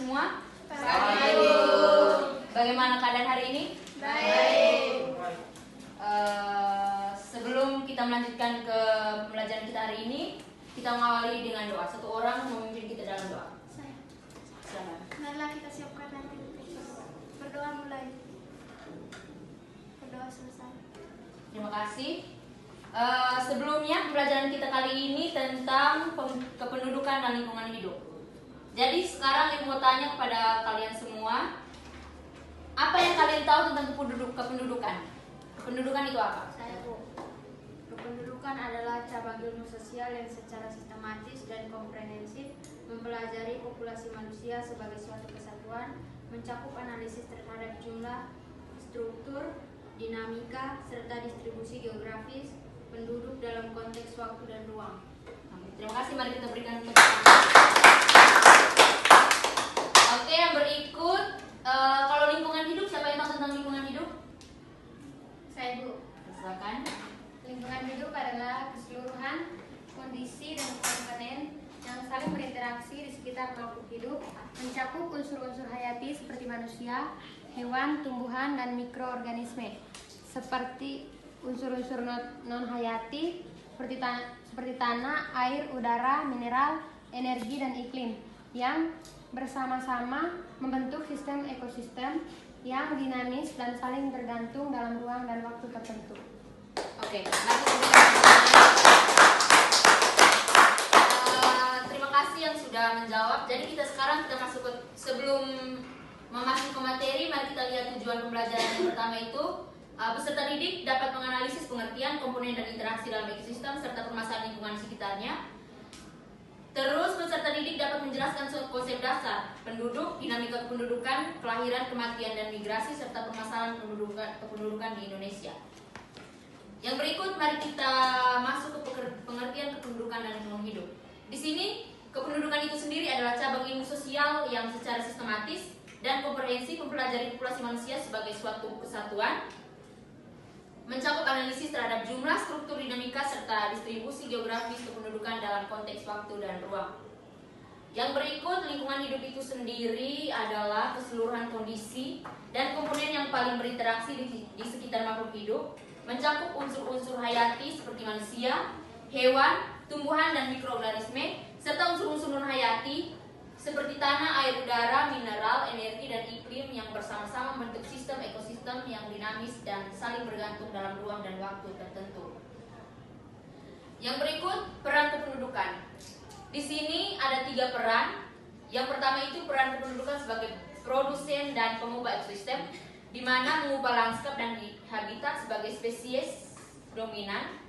semua? Baik. Bagaimana keadaan hari ini? Baik. Sebelum kita melanjutkan ke pembelajaran kita hari ini, kita mengawali dengan doa. Satu orang memimpin kita dalam doa. Saya. Silakan. Marilah kita siapkan hati untuk berdoa mulai. Berdoa selesai. Terima kasih. Sebelumnya pembelajaran kita kali ini tentang kependudukan dan lingkungan hidup. Jadi sekarang ibu mau tanya kepada kalian semua, apa yang kalian tahu tentang kependudukan? Kependudukan itu apa? Saya, Bu. Kependudukan adalah cabang ilmu sosial yang secara sistematis dan komprehensif mempelajari populasi manusia sebagai suatu kesatuan, mencakup analisis terhadap jumlah, struktur, dinamika, serta distribusi geografis penduduk dalam konteks waktu dan ruang. Terima kasih, mari kita berikan tepuk tangan. Oke, yang berikut, kalau lingkungan hidup, siapa yang tahu tentang lingkungan hidup? Saya, Bu. Silakan. Lingkungan hidup adalah keseluruhan kondisi dan komponen yang saling berinteraksi di sekitar makhluk hidup, mencakup unsur-unsur hayati seperti manusia, hewan, tumbuhan, dan mikroorganisme, seperti unsur-unsur non-hayati seperti tanah, air, udara, mineral, energi, dan iklim, yang bersama-sama membentuk sistem ekosistem yang dinamis dan saling tergantung dalam ruang dan waktu tertentu. Oke, mari kita berikan tepuk tangan. Terima kasih yang sudah menjawab. Jadi sekarang kita masuk ke, sebelum memasuki ke materi, mari kita lihat tujuan pembelajaran yang pertama itu. Peserta didik dapat menganalisis pengertian, komponen, dan interaksi dalam ekosistem serta permasalahan lingkungan sekitarnya. Terus peserta didik dapat menjelaskan konsep dasar penduduk, dinamika kependudukan, kelahiran, kematian, dan migrasi serta permasalahan kependudukan di Indonesia. Yang berikut, mari kita masuk ke pengertian kependudukan dan lingkungan hidup. Di sini, kependudukan itu sendiri adalah cabang ilmu sosial yang secara sistematis dan komprehensif mempelajari populasi manusia sebagai suatu kesatuan, mencakup analisis terhadap jumlah, struktur, dinamika, serta distribusi geografis kependudukan dalam konteks waktu dan ruang. Yang berikut, lingkungan hidup itu sendiri adalah keseluruhan kondisi dan komponen yang paling berinteraksi di sekitar makhluk hidup, mencakup unsur-unsur hayati seperti manusia, hewan, tumbuhan, dan mikroorganisme, serta unsur-unsur non-hayati seperti tanah, air, udara, mineral, energi, dan iklim yang bersama-sama membentuk sistem ekosistem yang dinamis dan saling bergantung dalam ruang dan waktu tertentu. Yang berikut, peran kependudukan. Di sini ada 3 peran. Yang pertama itu peran kependudukan sebagai produsen dan pengubah ekosistem, di mana mengubah lanskap dan habitat sebagai spesies dominan.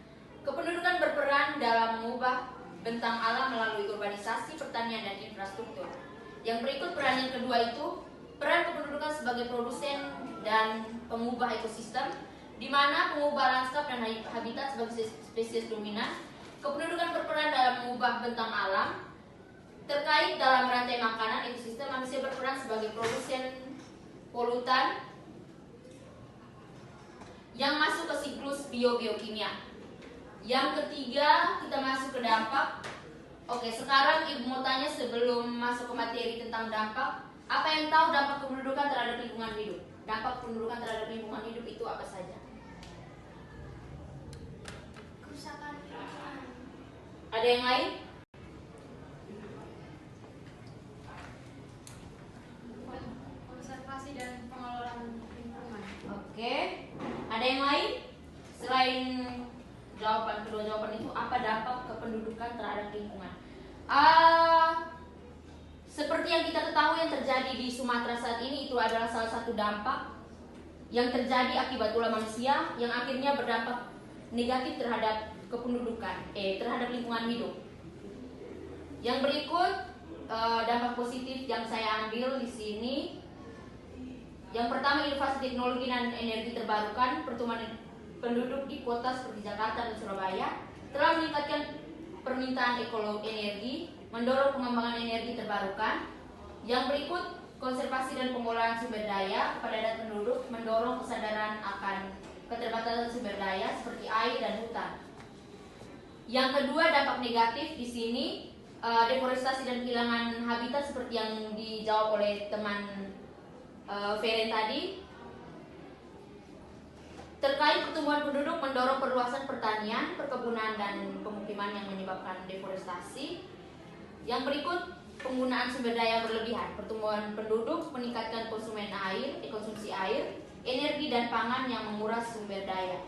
Kependudukan berperan dalam mengubah bentang alam melalui urbanisasi, pertanian, dan infrastruktur. Yang berikut peran yang kedua itu peran kependudukan sebagai produsen dan pengubah ekosistem, di mana pengubah lanskap dan habitat sebagai spesies dominan. Kependudukan berperan dalam mengubah bentang alam. Terkait dalam rantai makanan ekosistem, manusia berperan sebagai produsen polutan yang masuk ke siklus biogeokimia. Yang ketiga, kita masuk ke dampak. Oke, sekarang ibu mau tanya sebelum masuk ke materi tentang dampak, apa yang tahu dampak kependudukan terhadap lingkungan hidup? Dampak kependudukan terhadap lingkungan hidup itu apa saja? Kerusakan lingkungan. Ada yang lain? Konservasi dan pengelolaan lingkungan. Oke, ada yang lain? Selain kedua jawaban itu, apa dampak kependudukan terhadap lingkungan? Seperti yang kita ketahui yang terjadi di Sumatera saat ini, itu adalah salah satu dampak yang terjadi akibat ulah manusia yang akhirnya berdampak negatif terhadap kependudukan, terhadap lingkungan hidup. Yang berikut dampak positif yang saya ambil di sini. Yang pertama, inovasi teknologi dan energi terbarukan, pertumbuhan penduduk di kota seperti Jakarta dan Surabaya telah meningkatkan permintaan energi, mendorong pengembangan energi terbarukan. Yang berikut, konservasi dan pengolahan sumber daya kepada penduduk, mendorong kesadaran akan keterbatasan sumber daya seperti air dan hutan. Yang kedua, dampak negatif di sini deforestasi dan kehilangan habitat seperti yang dijawab oleh teman Feren tadi. Terkait pertumbuhan penduduk mendorong perluasan pertanian, perkebunan, dan pemukiman yang menyebabkan deforestasi. Yang berikut, penggunaan sumber daya berlebihan. Pertumbuhan penduduk meningkatkan konsumsi air, energi, dan pangan yang menguras sumber daya.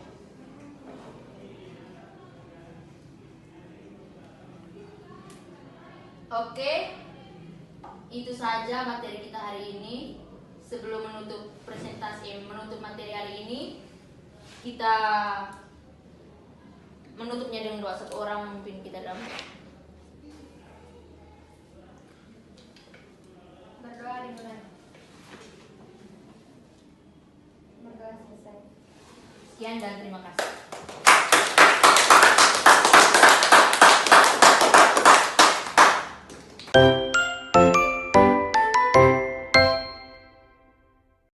Oke, itu saja materi kita hari ini. Sebelum menutup materi hari ini, kita menutupnya dengan doa. Satu orang memimpin kita dalam Berdoa dimulai. Berdoa selesai. sekian dan terima kasih.